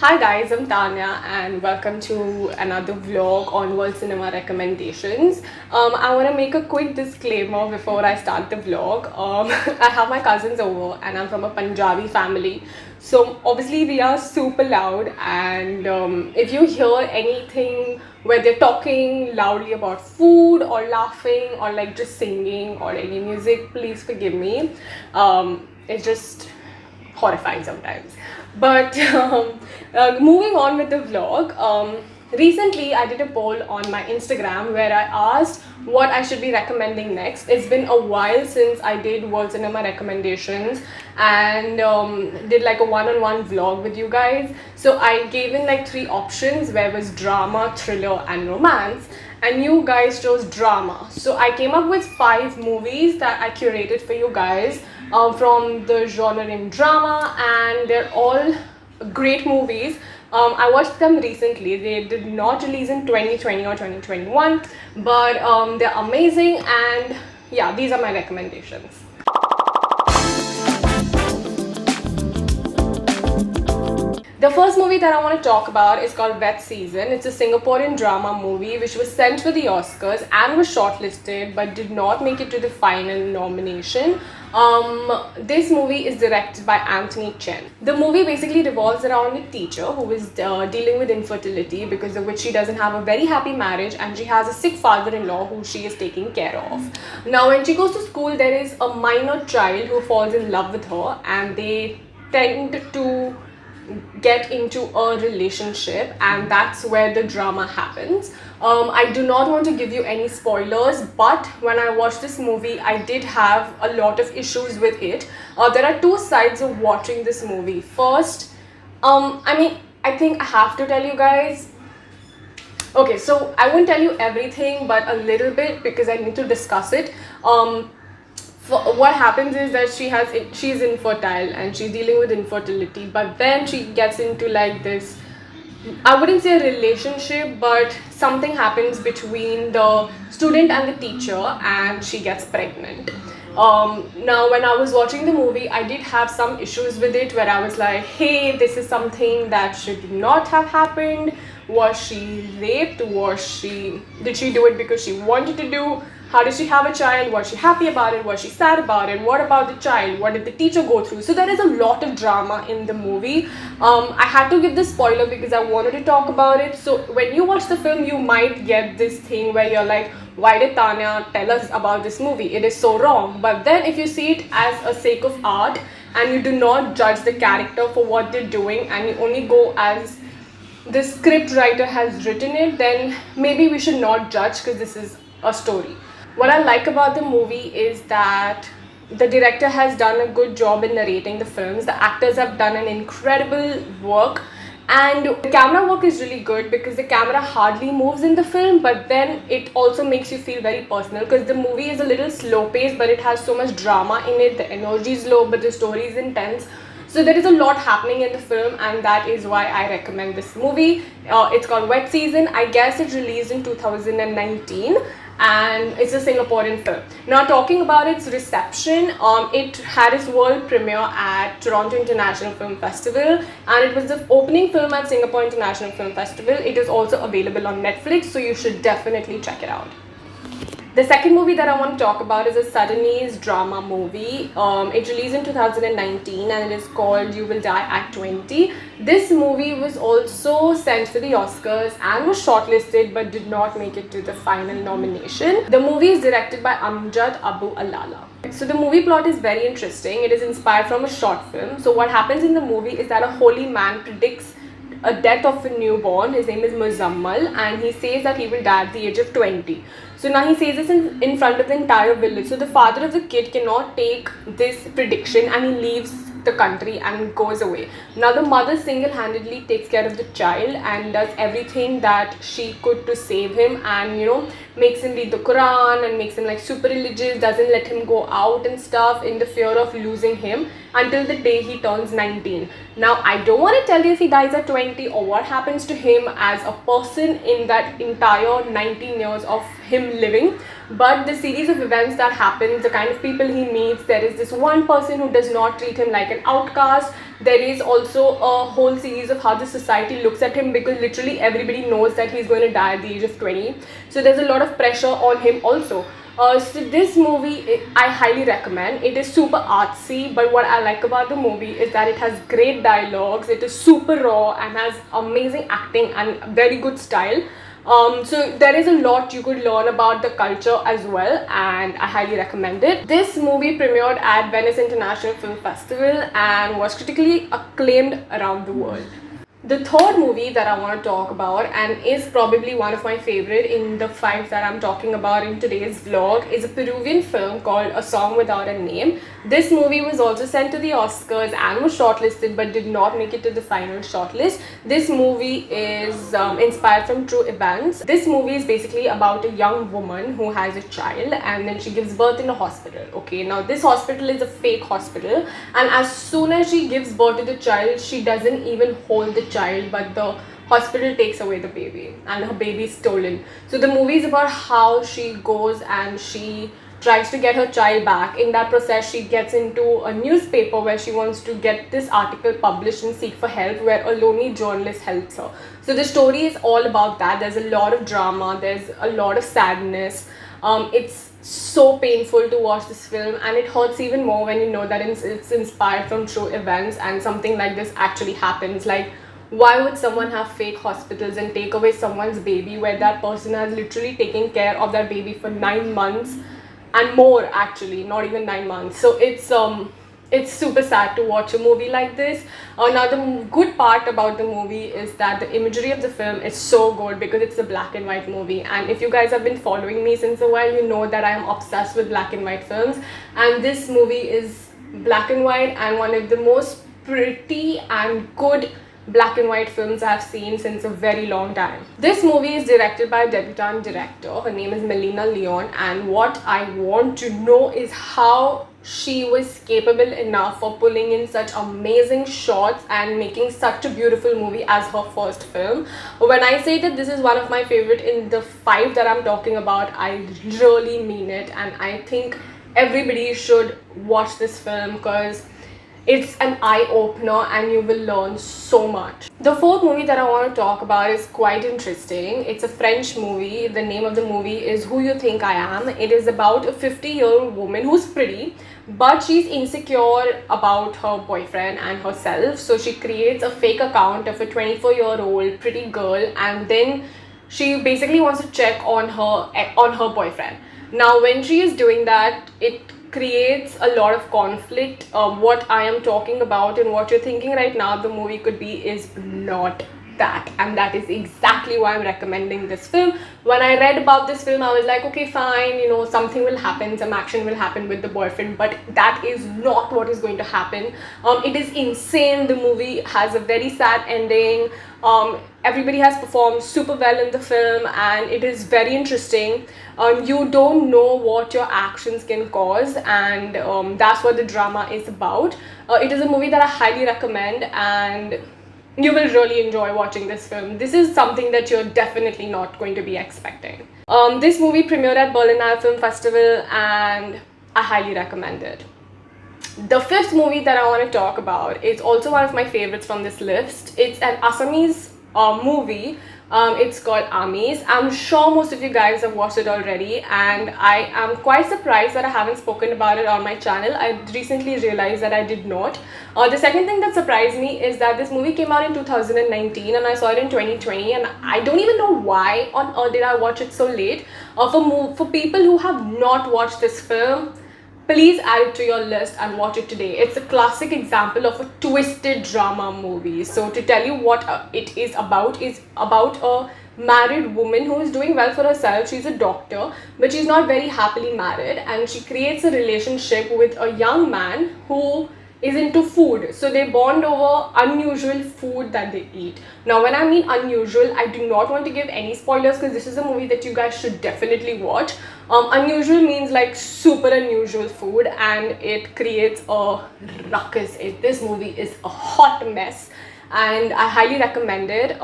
Hi guys, I'm Tanya and welcome to another vlog on World Cinema Recommendations. I want to make a quick disclaimer before I start the vlog. I have my cousins over and I'm from a Punjabi family. So obviously we are super loud and if you hear anything where they're talking loudly about food or laughing or like just singing or any music, please forgive me. It's just horrifying sometimes. But moving on with the vlog, recently I did a poll on my Instagram where I asked what I should be recommending next. It's been a while since I did World Cinema recommendations and did like a one-on-one vlog with you guys. So I gave in like 3 options where was drama, thriller and romance, and you guys chose drama. So I came up with 5 movies that I curated for you guys from the genre in drama, and they're all great movies. I watched them recently. They did not release in 2020 or 2021, but they're amazing, and yeah, these are my recommendations. The first movie that I want to talk about is called Wet Season. It's a Singaporean drama movie which was sent for the Oscars and was shortlisted but did not make it to the final nomination. This movie is directed by Anthony Chen. The movie basically revolves around a teacher who is dealing with infertility, because of which she doesn't have a very happy marriage and she has a sick father-in-law who she is taking care of. Now when she goes to school, there is a minor child who falls in love with her and they tend to get into a relationship, and that's where the drama happens. I do not want to give you any spoilers, but when I watched this movie I did have a lot of issues with it. There are 2 sides of watching this movie. First, I think I have to tell you guys. Okay, so I won't tell you everything but a little bit because I need to discuss it. What happens is that she's infertile and she's dealing with infertility, but then she gets into like this, I wouldn't say a relationship, but something happens between the student and the teacher and she gets pregnant. Now when I was watching the movie I did have some issues with it where I was like, hey, this is something that should not have happened. Was she raped? Did she do it because she wanted to do? How did she have a child? Was she happy about it? Was she sad about it? What about the child? What did the teacher go through? So there is a lot of drama in the movie. I had to give this spoiler because I wanted to talk about it. So when you watch the film, you might get this thing where you're like, why did Tanya tell us about this movie? It is so wrong. But then if you see it as a sake of art and you do not judge the character for what they're doing and you only go as the script writer has written it, then maybe we should not judge because this is a story. What I like about the movie is that the director has done a good job in narrating the films. The actors have done an incredible work, and the camera work is really good because the camera hardly moves in the film, but then it also makes you feel very personal because the movie is a little slow paced but it has so much drama in it. The energy is low but the story is intense. So there is a lot happening in the film, and that is why I recommend this movie. It's called Wet Season. I guess it released in 2019 and it's a Singaporean film. Now talking about its reception, it had its world premiere at Toronto International Film Festival and it was the opening film at Singapore International Film Festival. It is also available on Netflix, so you should definitely check it out. The second movie that I want to talk about is a Sudanese drama movie. It released in 2019 and it is called You Will Die at 20. This movie was also sent for the Oscars and was shortlisted but did not make it to the final nomination. The movie is directed by Amjad Abu Alala. So the movie plot is very interesting. It is inspired from a short film. So what happens in the movie is that a holy man predicts a death of a newborn. His name is Muzammal, and he says that he will die at the age of 20. So now he says this in front of the entire village. So the father of the kid cannot take this prediction and he leaves the country and goes away. Now the mother single-handedly takes care of the child and does everything that she could to save him, and makes him read the Quran and makes him like super religious, doesn't let him go out and stuff in the fear of losing him until the day he turns 19. Now I don't want to tell you if he dies at 20 or what happens to him as a person in that entire 19 years of him living, but the series of events that happens, the kind of people he meets, there is this one person who does not treat him like an outcast. There is also a whole series of how the society looks at him, because literally everybody knows that he's going to die at the age of 20. So there's a lot of pressure on him also. So this movie, I highly recommend. It is super artsy, but what I like about the movie is that it has great dialogues. It is super raw and has amazing acting and very good style. So there is a lot you could learn about the culture as well, and I highly recommend it. This movie premiered at Venice International Film Festival and was critically acclaimed around the world. The third movie that I want to talk about, and is probably one of my favorite in the five that I'm talking about in today's vlog, is a Peruvian film called A Song Without a Name. This movie was also sent to the Oscars and was shortlisted but did not make it to the final shortlist. This movie is inspired from true events. This movie is basically about a young woman who has a child and then she gives birth in a hospital. Okay, now this hospital is a fake hospital, and as soon as she gives birth to the child, she doesn't even hold the child, but the hospital takes away the baby and her baby is stolen. So the movie is about how she goes and she tries to get her child back. In that process, she gets into a newspaper where she wants to get this article published and seek for help, where a lonely journalist helps her. So the story is all about that. There's a lot of drama, there's a lot of sadness. It's so painful to watch this film, and it hurts even more when you know that it's inspired from true events and something like this actually happens. Like, why would someone have fake hospitals and take away someone's baby where that person has literally taken care of that baby for 9 months and more, actually, not even 9 months. So it's super sad to watch a movie like this. Now the good part about the movie is that the imagery of the film is so good because it's a black and white movie, and if you guys have been following me since a while, you know that I am obsessed with black and white films, and this movie is black and white and one of the most pretty and good black and white films I've seen since a very long time. This movie is directed by a debutante director. Her name is Melina Leon, and what I want to know is how she was capable enough for pulling in such amazing shots and making such a beautiful movie as her first film. When I say that this is one of my favorite in the five that I'm talking about, I really mean it, and I think everybody should watch this film because it's an eye-opener and you will learn so much. The fourth movie that I want to talk about is quite interesting. It's a French movie. The name of the movie is Who You Think I Am. It is about a 50-year-old woman who's pretty, but she's insecure about her boyfriend and herself. So she creates a fake account of a 24-year-old pretty girl, and then she basically wants to check on her boyfriend. Now when she is doing that, it creates a lot of conflict. What I am talking about and what you're thinking right now the movie could be is not that, and that is exactly why I'm recommending this film. When I read about this film, I was like, okay, fine, you know, something will happen, some action will happen with the boyfriend, but that is not what is going to happen. It is insane. The movie has a very sad ending. Everybody has performed super well in the film, and it is very interesting. You don't know what your actions can cause, and that's what the drama is about. It is a movie that I highly recommend, and you will really enjoy watching this film. This is something that you're definitely not going to be expecting. This movie premiered at Berlin Film Festival, and I highly recommend it. The fifth movie that I want to talk about is also one of my favorites from this list. It's an Assamese movie. It's called Aamis. I'm sure most of you guys have watched it already, and I am quite surprised that I haven't spoken about it on my channel. I recently realized that I did not. The second thing that surprised me is that this movie came out in 2019 and I saw it in 2020, and I don't even know why on earth did I watch it so late. For people who have not watched this film, please add it to your list and watch it today. It's a classic example of a twisted drama movie. So to tell you what it is about a married woman who is doing well for herself. She's a doctor, but she's not very happily married, and she creates a relationship with a young man who is into food. So they bond over unusual food that they eat. Now when I mean unusual, I do not want to give any spoilers because this is a movie that you guys should definitely watch. Unusual means like super unusual food, and it creates a ruckus. This movie is a hot mess, and I highly recommend it.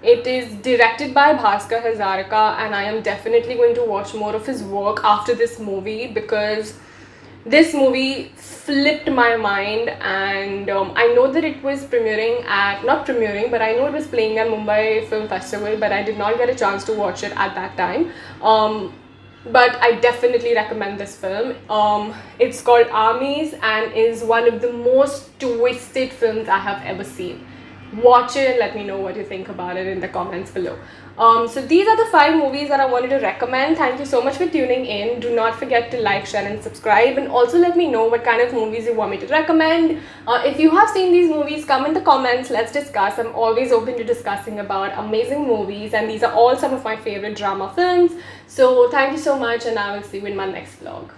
It is directed by Bhaskar Hazarika, and I am definitely going to watch more of his work after this movie because This movie flipped my mind, and I know that it was premiering at, not premiering, but I know it was playing at Mumbai Film Festival, but I did not get a chance to watch it at that time. But I definitely recommend this film. It's called Aamis and is one of the most twisted films I have ever seen. Watch it and let me know what you think about it in the comments below. So these are the 5 movies that I wanted to recommend. Thank you so much for tuning in. Do not forget to like, share and subscribe, and also let me know what kind of movies you want me to recommend. If you have seen these movies, come in the comments, let's discuss. I'm always open to discussing about amazing movies, and these are all some of my favorite drama films. So thank you so much, and I will see you in my next vlog.